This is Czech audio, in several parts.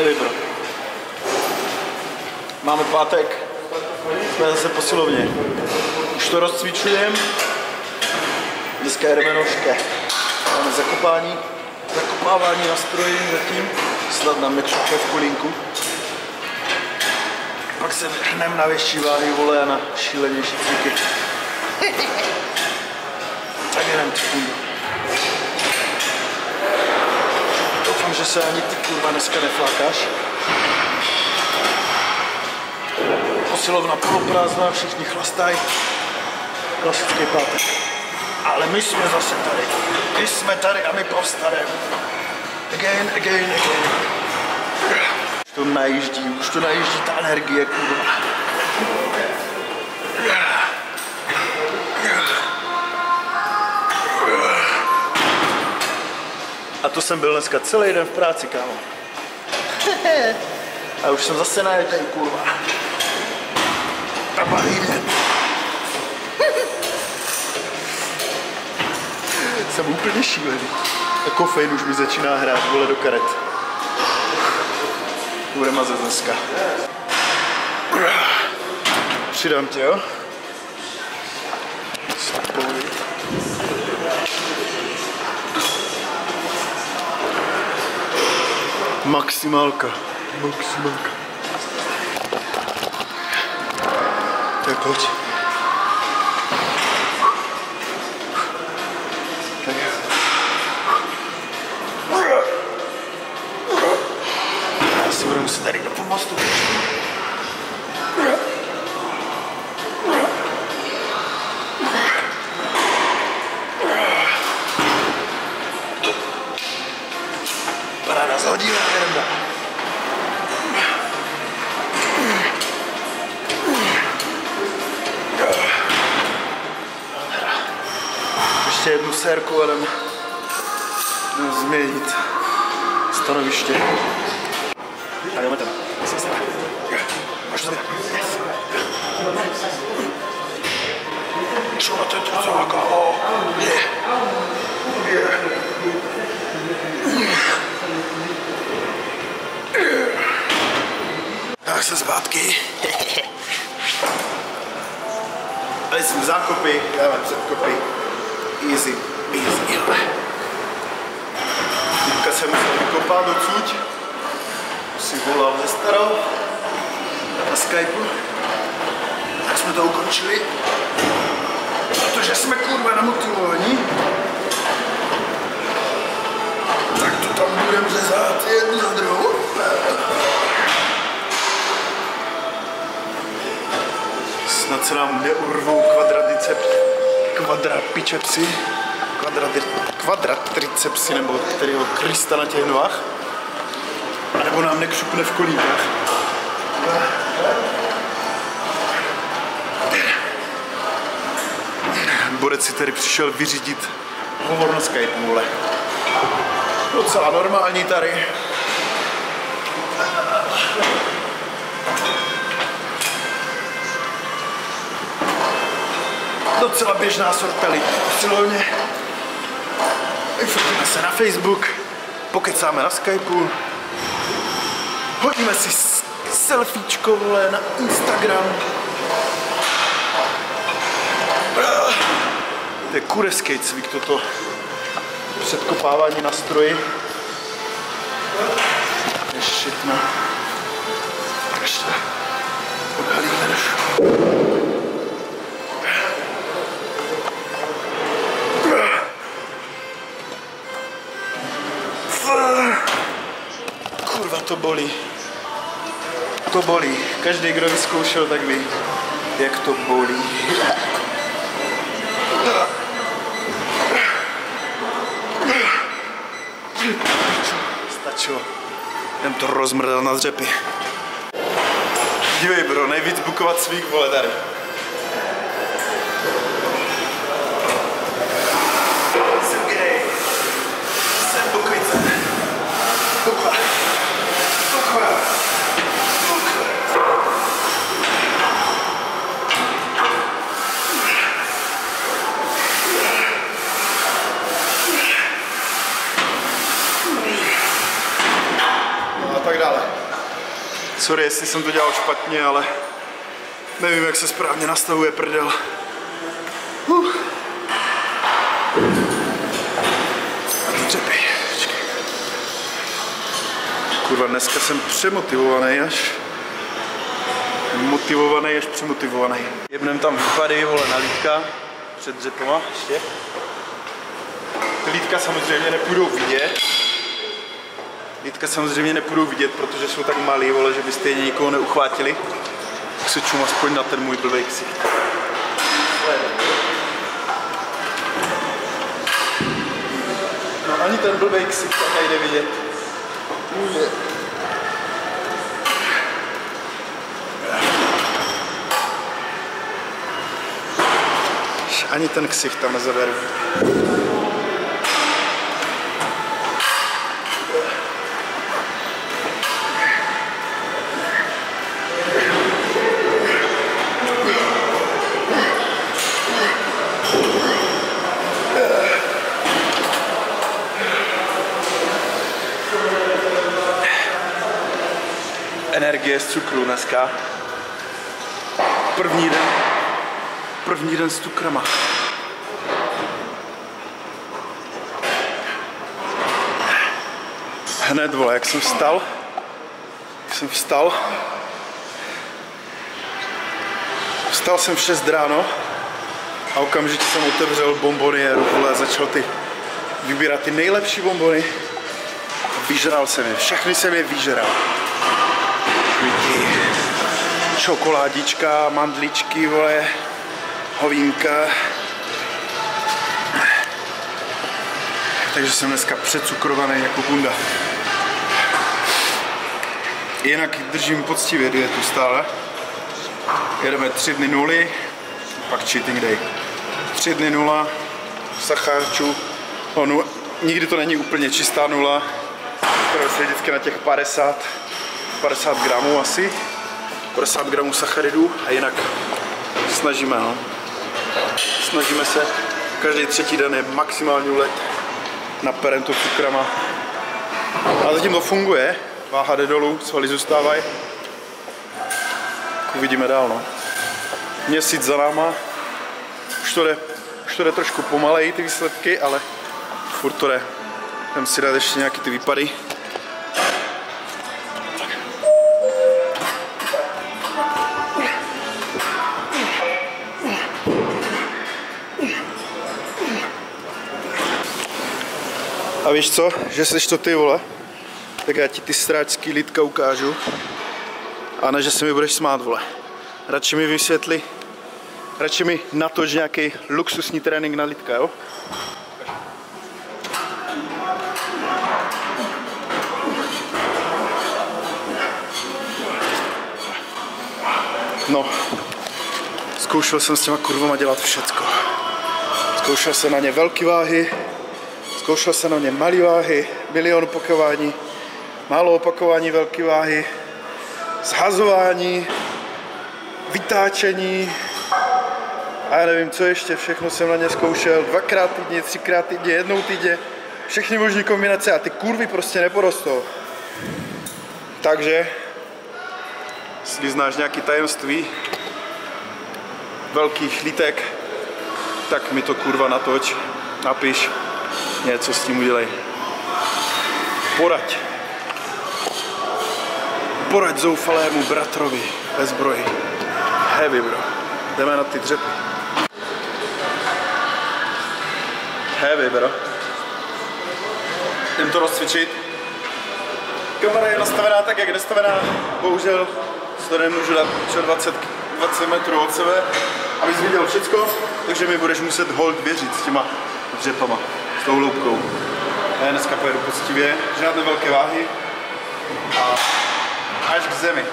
Nevím, bro. Máme pátek, jsme zase posilovně. Už to rozcvičujeme. Dneska jedeme nožke. Máme zakopávání na stroji zatím. Snad nám nekřupne v kulínku. Pak se vrhneme na větší váhy, vole, a na šílenější cviky. Tak jenom sekundu. Doufám, že se ani ty kurva dneska neflákáš. Posilovna poloprázdná, všichni chlastají. Klasický pátek. Ale my jsme zase tady. My jsme tady a my povstaneme. Again. Už to najíždí ta energie, kurva. A to jsem byl dneska celý den v práci, kámo. A už jsem zase najetej, kurva. Tabalíně. Jsem úplně šílený. A kofein už mi začíná hrát, vole, do karet. Bude mazet dneska. Přidám tě, jo? Maximálka. Tak pojď. Tak jo. Já si budu muset tady do pomostu. Paráda, zahodíme a jdem dál. Ještě jednu sérku a jdem změnit stanoviště. A jdeme tam. Máš to? Čo na to je to záka? Tak se zpátky. Tady jsme v zákopy, dáme předkopy. Easy. Teďka jsem musel vykopat odsud. Si volal ze starou na Skypeu. Tak jsme to ukončili. Protože jsme kurva namotivovaní. Tak to tam budeme řezat jednu za druhou. Snad se nám neurvou kvadratricepsy nebo kterého Krista na těch nohách. A nebo nám nekřupne v kolínkách. Borec si tady přišel vyřídit hovor na Skype, vole. Docela normální tady. Docela běžná sorta lidí. Silovně. Fotíme se na Facebook, pokecáme na Skypeu, hodíme si selfiečko, vole, na Instagram. To je kurevský cvik toto předkopávání na stroji. Je šitno. Ještě odhalíme trošku. Kurva, to bolí. To bolí. Každý, kdo vyzkoušel, tak ví, jak to bolí. Stačilo. Jdem to rozmrdat na dřepy. Dívej, bro, nejvíc bukovat svých, vole, tady. A tak dále. Sorry, jestli jsem to dělal špatně, ale nevím, jak se správně nastavuje prdel. Dřepy. Kurva, dneska jsem přemotivovaný až. Motivovaný až přemotivovaný. Jebnem tam výpady, vole, na lítka. Před dřepama ještě. Ty lítka samozřejmě nepůjdou vidět. Lítka samozřejmě nepůjdou vidět, protože jsou tak malý, vole, že by stejně nikoho neuchvátili. Tak se čum aspoň na ten můj blbej ksicht. No ani ten blbej ksicht tak nejde vidět. Ani ten ksicht tam nezaberu. Energie z cukru dneska. První den s cukrama. Hned, vole, jak jsem vstal, vstal jsem v 6 ráno a okamžitě jsem otevřel bomboniéru, vole, začal vybírat ty nejlepší bombony. Vyžral jsem je, všechny jsem je vyžral. Čokoládička, mandličky, vole, hovínka. Takže jsem dneska přecukrovaný jako bunda. Jinak držím poctivě dietu stále. Jedeme 3 dny nuly, pak cheating day. 3 dny nula, sacharčů. No, nikdy to není úplně čistá nula. Skoro se vždycky na těch 50 gramů asi. 50 gramů sacharidů a jinak snažíme, no. Snažíme se, každý 3. den je maximální úlet. Naperem to cukrama. A zatím to funguje. Váha jde dolů, svaly zůstávají. Uvidíme dál, no. Měsíc za náma. Už to jde trošku pomaleji ty výsledky, ale furt to jde. Jdem si dát ještě nějaký ty výpady. A víš co, že seš to ty, vole, tak já ti ty sráčský lítka ukážu. A ne, že se mi budeš smát, vole. Radši mi vysvětli, radši mi natoč nějaký luxusní trénink na lítka, jo? No, zkoušel jsem s těma kurvama dělat všecko. Zkoušel jsem na ně velký váhy, zkoušel jsem na ně malé váhy, 1 000 000 opakování, málo opakování, velké váhy, zhazování, vytáčení a já nevím co ještě, všechno jsem na ně zkoušel 2x týdně, 3x týdně, 1 týdně, všechny možné kombinace a ty kurvy prostě neporostou. Takže, jestli znáš nějaký tajemství velkých lítek, tak mi to kurva natoč, napiš, něco s tím udělej. Poraď zoufalému bratrovi ve zbroji. Heavy, bro. Jdeme na ty dřepy. Heavy, bro. Jdem to rozcvičit. Kamera je nastavená tak, jak je nastavená. Bohužel to nemůžu dát 20 metrů od sebe, abys viděl všecko, takže mi budeš muset hold věřit s těma dřepama, s tou hloubkou. Já dneska pojedu poctivě, žádné velké váhy a až k zemi.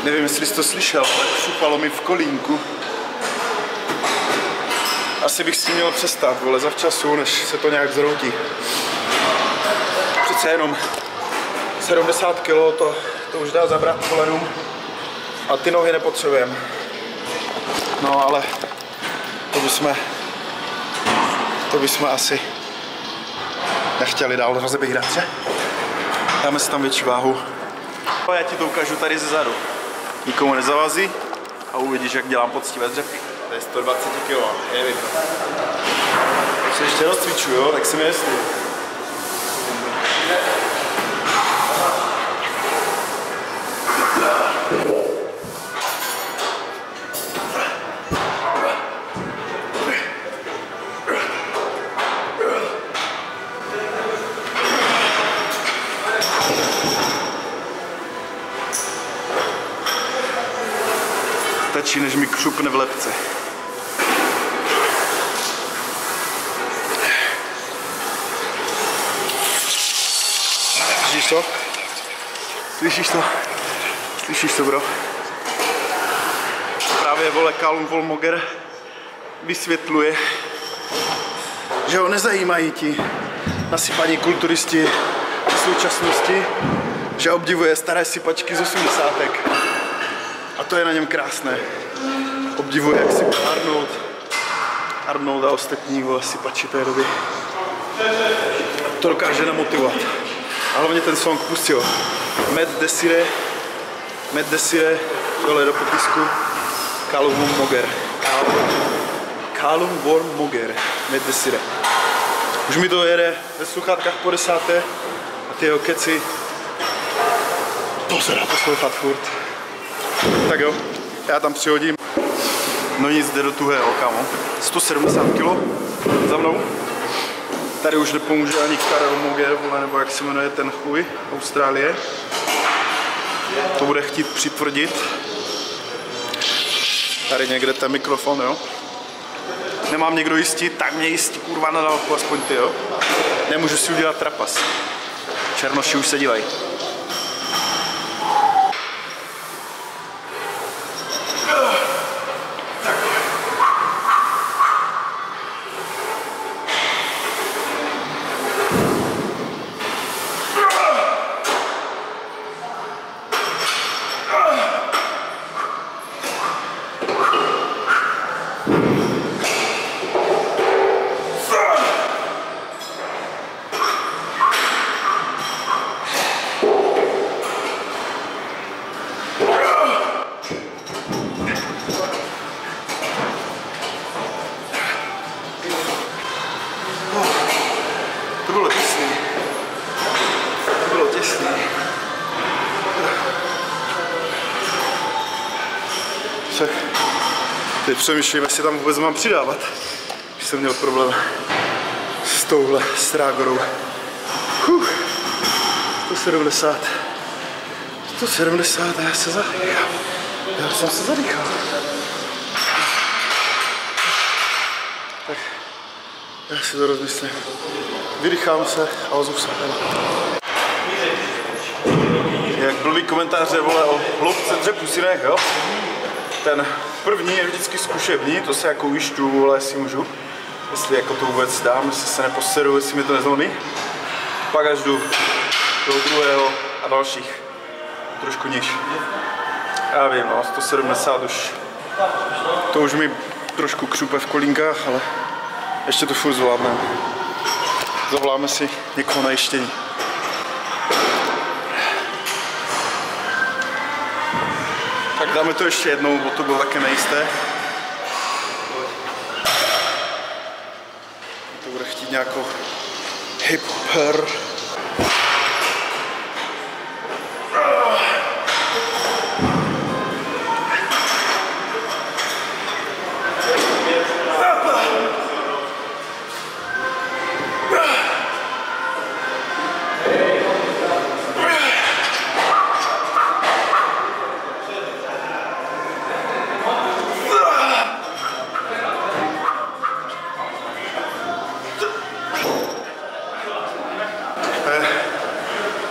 Nevím, jestli jsi to slyšel, ale šupalo mi v kolínku. Asi bych s tím měl přestat, vole, zavčasu, než se to nějak zroutí. Přece jenom 70 kg, to už dá zabrat kolenům. A ty nohy nepotřebujeme. No ale to bychom asi nechtěli dál rozebírat, že? Dáme si tam větší váhu. A já ti to ukážu tady ze zadu. Nikomu nezavazí a uvidíš, jak dělám poctivé dřepy. To je 120 kg, je vidno. Se ještě rozcvičuju, jo? Tak si mi jistý. Stačí, než mi křupne v lebce. Slyšíš to? Slyšíš to? Slyšíš to, bro? Právě vole Callum Volmoger vysvětluje, že ho nezajímají ti nasypaní kulturisti v současnosti, že obdivuje staré sypačky z 80. A to je na něm krásné. Obdivuje, jak si Arnold a ostatní vole sypači té doby. To dokáže namotivovat. A hlavně ten song pustil. Matt Desire, dole do popisku. Callum Volmoger, Matt Desire. Už mi to jede ve sluchátkách po 10. a ty jeho keci to se dá poslouchat furt. Tak jo, já tam přihodím. No nic, jde do tuhého, kámo. 170 kg za mnou. Tady už nepomůže ani Karel Moger, nebo jak se jmenuje ten chuj, Austrálie. To bude chtít přitvrdit. Tady někde ten mikrofon, jo. Nemám někdo jistí, tak mě jistí kurva na dálku, aspoň ty, jo. Nemůžu si udělat trapas. Černoši už se dívají. To bylo těsný. Teď přemýšlím, jestli tam vůbec mám přidávat. Když jsem měl problém s touhle strágorou. 170 a já se zadýchám. Já jsem se zadýchal. Tak já si to rozmyslím. Vydýchám se a ozvu se. Jak blbý komentáře, vole, o hloubce dřepu si nech, jo? Ten první je vždycky zkušební, to se jako ujišťuju, vole, jestli můžu. Jestli jako to vůbec dám, jestli se neposeru, jestli mi to nezlomí. Pak až jdu do druhého a dalších. Trošku níž. Já vím, no, 170 už. To už mi trošku křupe v kolínkách, ale ještě to furt zvládneme. Zavoláme si někoho na ještění. Tak dáme to ještě jednou, bo to bylo také nejisté. To bude chtít nějakou hyper.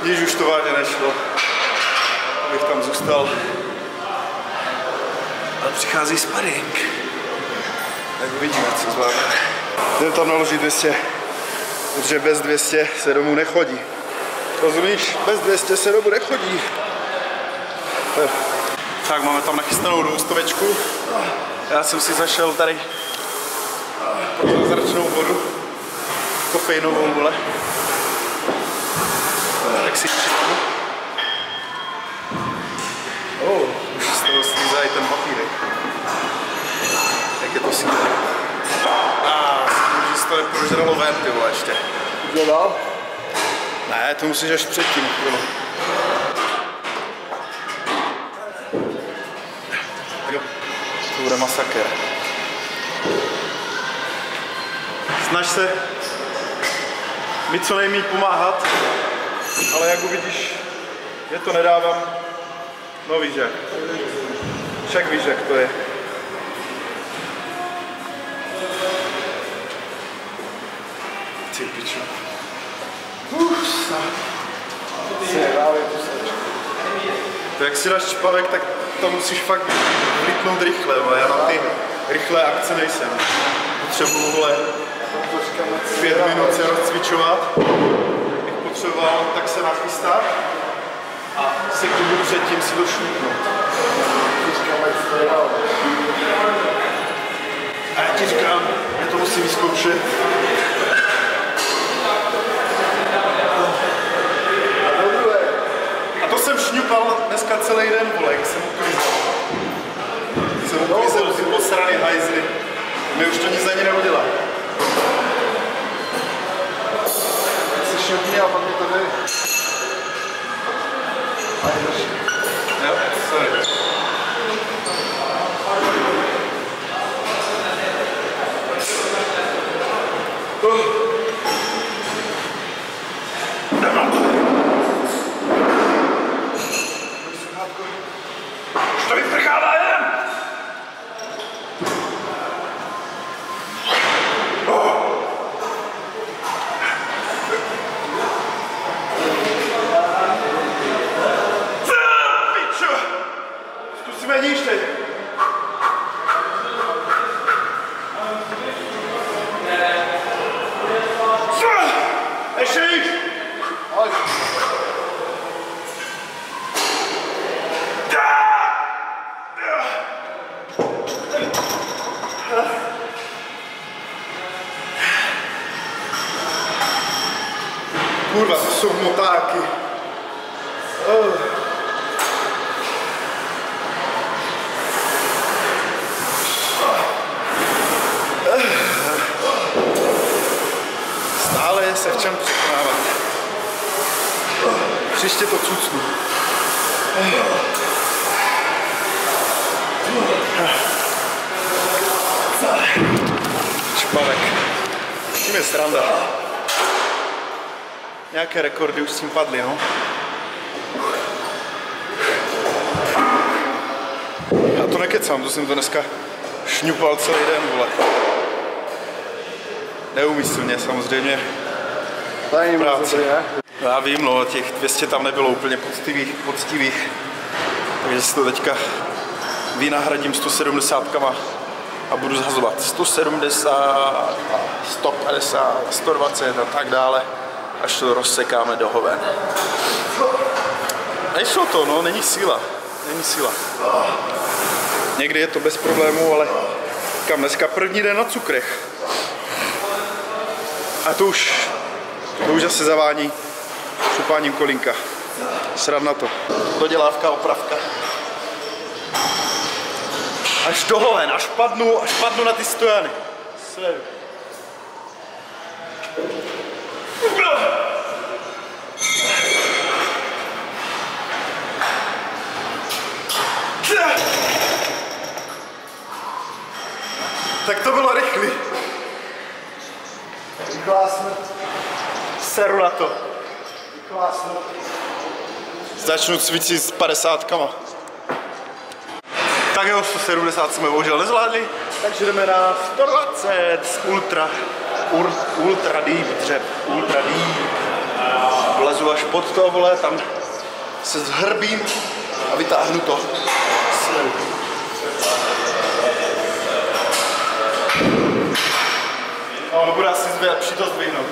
Když už to vážně nešlo, abych tam zůstal. Ale přichází sparring. Tak uvidíme, co zvládne. Jdem tam naložit 200, protože bez 200 se domů nechodí. Rozumíš? Bez 200 se domů nechodí. Tak máme tam nachystanou dvoustovečku. Já jsem si zašel tady zračnou vodu. Kofeinovou, vole. Tak si čistím. Už z toho slízá i ten papírek. Jak je to síle? Že se to neprožralo ven, ty vole, ještě. Jde dál? Ne, to musíš až předtím. Jo, to bude masakr. Snaž se mi co nejméně pomáhat, ale jak uvidíš, je to nedávám. No víš jak. Však víš jak to je. Ty piču. To jak si dáš čpavek, tak to musíš fakt vlítnout rychle, ale já na ty rychlé akce nejsem. Potřebuji, vole, 5 minut se rozcvičovat. Bych potřeboval tak se nachystat a sekundu předtím si to šlípnout. A já ti říkám, já to musím vyzkoušet. A to jsem šňupal dneska celý den, vole, jak jsem uklizel. Jsem uklizel ty posrany hajzly. My už to nic ani neudělá. Jsi šňupný a pak mi to jde. Jo, sorry. Už to vyprchává jen! Pičo! Zkusíme níž teď. Ještě níž! Kurva, to jsou motáky. Stále je se v čem překonávat. Příště to cucnu. Čpavek. Tím je sranda. Nějaké rekordy už s tím padly, no. Já to nekecám, to jsem to dneska šňupal celý den, vole. Neumyslně samozřejmě. Tajný práce. Já vím, no, těch 200 tam nebylo úplně poctivých. Takže si to teďka vynahradím 170 a budu zhazovat 170, 150, 120 a tak dále, až to rozsekáme do hoven. Nešlo to, no, není síla. Někdy je to bez problémů, ale kam dneska první den na cukrech. A to už zase zavání šupáním kolínka. Srad na to. Dodělávka, opravka. Až do hoven, až padnu na ty stojany. Seru. Tak to bylo rychlý. Rychlá smrt. Seru na to. Rychlá smrt. Začnu cvičit s 50. Tak jo, 170 jsme bohužel nezvládli, takže jdeme na 120 z ultra deep dřep, ultra deep. Vlezu až pod to, vole, tam se zhrbím a vytáhnu to. No, bude asi lepší to zdvihnout.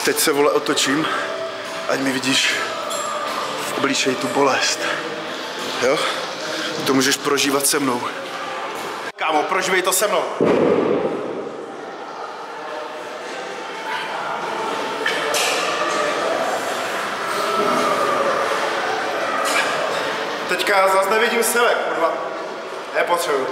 Teď se, vole, otočím, ať mi vidíš v obličeji tu bolest. Jo? To můžeš prožívat se mnou. Kámo, prožívej to se mnou. Teďka zase nevidím sebe, kurva. Nepotřebuji.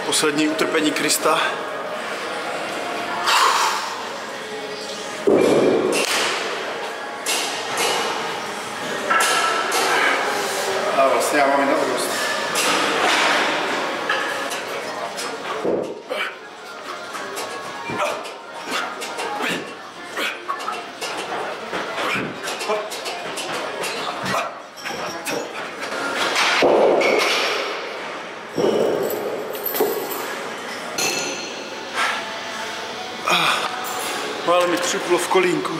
Poslední utrpení Krista. A vlastně já mám jinou růst. Ale mi třuplo v kolínku.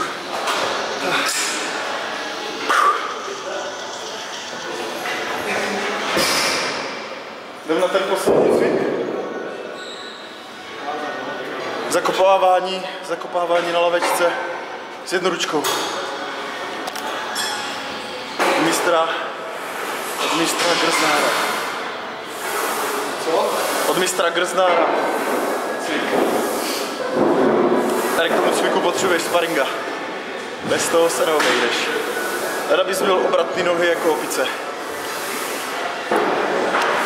Jdem na ten poslední cvik. Zakopávání na lavečce s jednou ručkou. Od mistra Grznára. Co? Od mistra Grznára. Tady k tomu cviku potřebuješ sparinga. Bez toho se neobejdeš. Teda bys měl obratný nohy jako opice.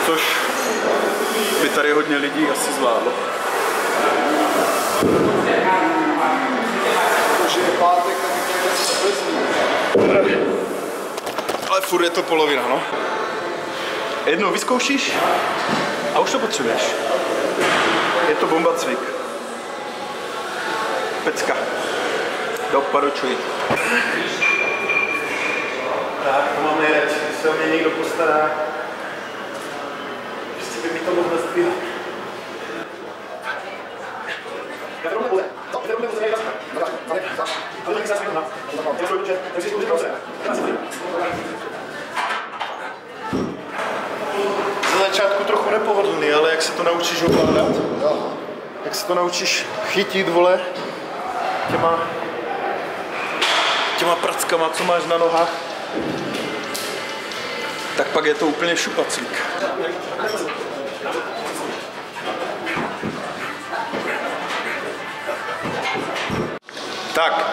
Což by tady hodně lidí asi zvládlo. Protože je pátek, tak je to Ale furt je to polovina, no. Jednou vyzkoušíš a už to potřebuješ. Je to bomba cvik. Pecka. Doporučuji. Tak, to mám nejradši, když se o mě někdo postará. Prostě by mi to mohl zdvíhat. Za začátku trochu nepohodlný, ale jak se to naučíš ovládat, jak se to naučíš chytit, vole, těma prackama, co máš na nohách, tak pak je to úplně šupaclík. Tak,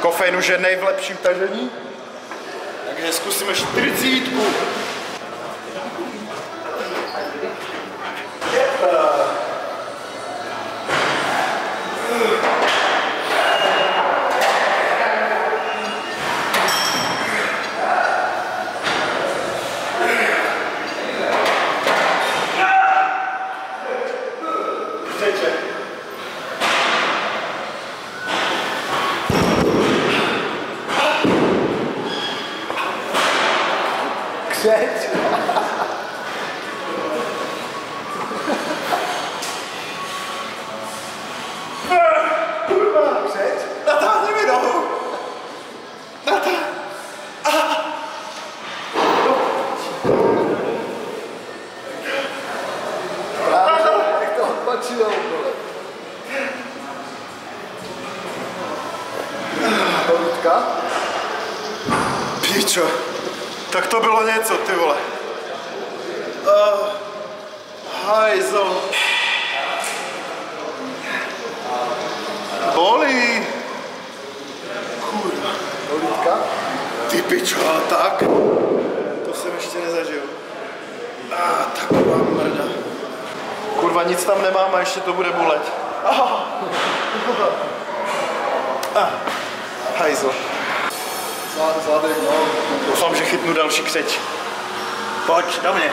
kofein už je v lepším tažení, takže zkusíme 40. Křeč. Kurva, křeč. Natáhni mi nohu. Jak to odpačilo, vole. Povídka? Píčo, tak to bylo něco, ty vole. Hajzl. Bolí. Kurva. Povídka? Ty pičo, a tak? To jsem ještě nezažil. Taková mrda. Kurva, nic tam nemám a ještě to bude bolet. Hajzl. Zádek, no. Doufám, že chytnu další křeč. Pojď, do mě.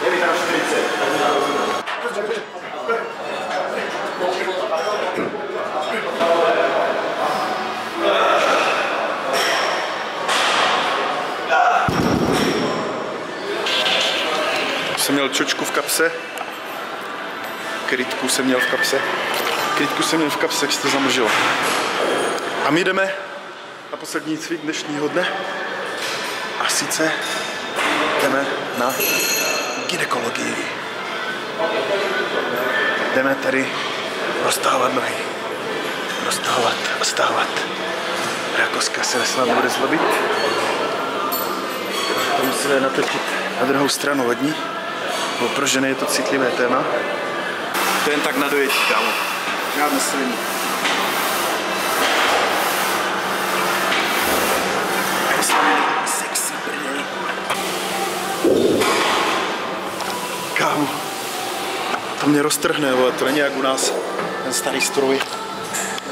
Je mi tam 40. jsem měl čočku v kapse. Krytku jsem měl v kapse. Jak se to zamržilo. A my jdeme na poslední cvik dnešního dne. A sice jdeme na gynekologii. Jdeme tady roztávat nohy. Roztávat. Rakoska se snad nebude zlobit. To musíme natočit na druhou stranu hodní. Bo pro ženy je to citlivé téma. To jen tak na dojetí, kámo. Žádné sviní. Sexy brnění. Kámo. To mě roztrhne, ale to není jak u nás. Ten starý stroj.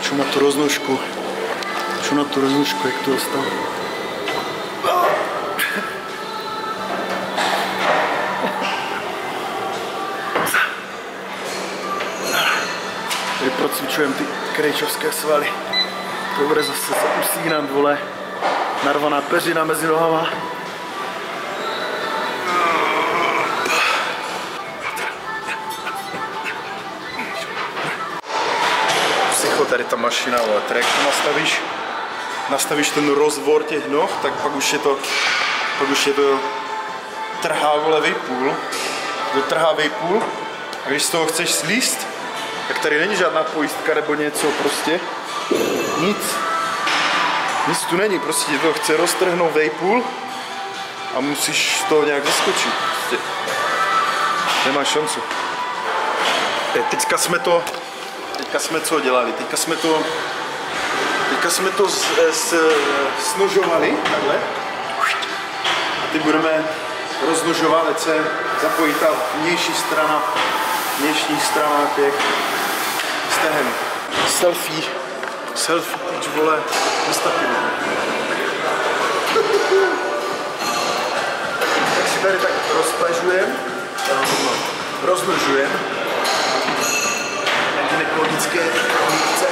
Čum na tu roznožku, jak to dostal. Tady procvičujeme ty krejčovské svaly. To bude zase se usínat, vole. Narvaná peřina mezi nohama. Psycho tady ta mašina, vole. Tady jak to nastavíš ten rozvor těch noh, tak pak už je to trhá, vole, vejpůl. To trhá vejpůl. A když z toho chceš slíst, tak tady není žádná pojistka nebo něco, prostě nic tu není, prostě to chce roztrhnout vejpůl a musíš z toho nějak vyskočit, prostě nemáš šancu. Teďka jsme co dělali, teďka jsme to snožovali, takhle, a teď budeme roznožovat, ať se zapojí ta vnější strana těch stehen. Selfie, teď vole, vystavíme. Tak si tady tak rozmržujeme. Gynekologické hlídce.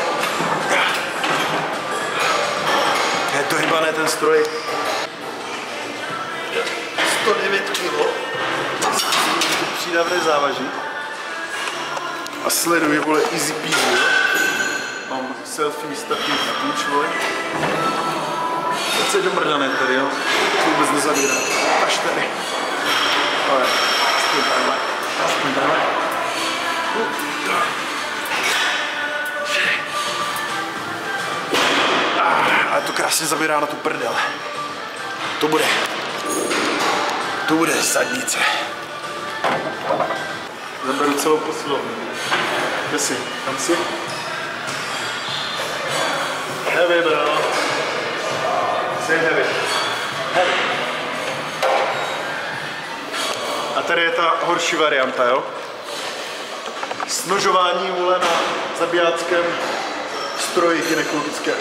Je to hybané ten stroj. 109 kg. Přídavné závaží. A sleduji, vole, easy peasy, jo? Mám selfie stativ půjč, vole. Teď se domrdané tady, jo? To vůbec nezavírá. Až tady. Ale, aspoň takhle. Ale to krásně zabírá na tu prdel. To bude zadnice. Zaberu celou posilovnu. Kde jsi? Tam jsi? Heavy, bro. Jsi heavy. A tady je ta horší varianta, jo? Snožování, vole, na zabijáckém stroji gynekologické.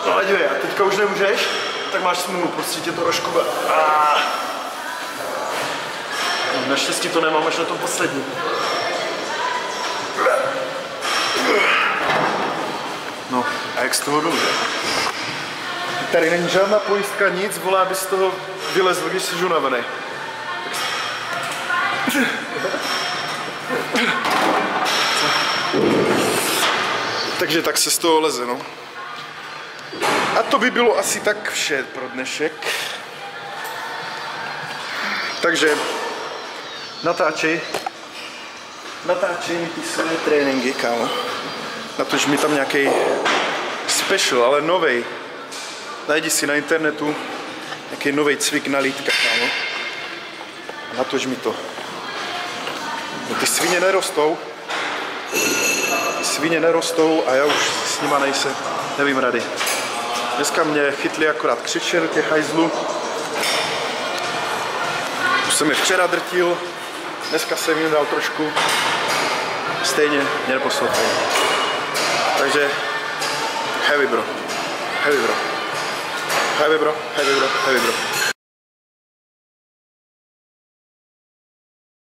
No dívej, a teďka už nemůžeš, tak máš smůlu, prostě tě to rozkube. Naštěstí to nemám až na tom posledním. No, a jak z toho dolů? Tady není žádná pojistka, nic, volá, aby z toho vylezl, když jsi unavený. Takže tak se z toho leze, no. A to by bylo asi tak vše pro dnešek. Takže natáčej mi ty své tréninky, kámo. Natoč mi tam nějaký special, ale novej. Najdi si na internetu nějaký novej cvik na lítka, kámo. Natoč mi to. No, ty svině nerostou a já už s nima nevím rady. Dneska mě chytli akorát křičer těch hajzlů. Už jsem je včera drtil, dneska jsem jim dal trošku. Stejně mě neposlouchají. Takže heavy bro.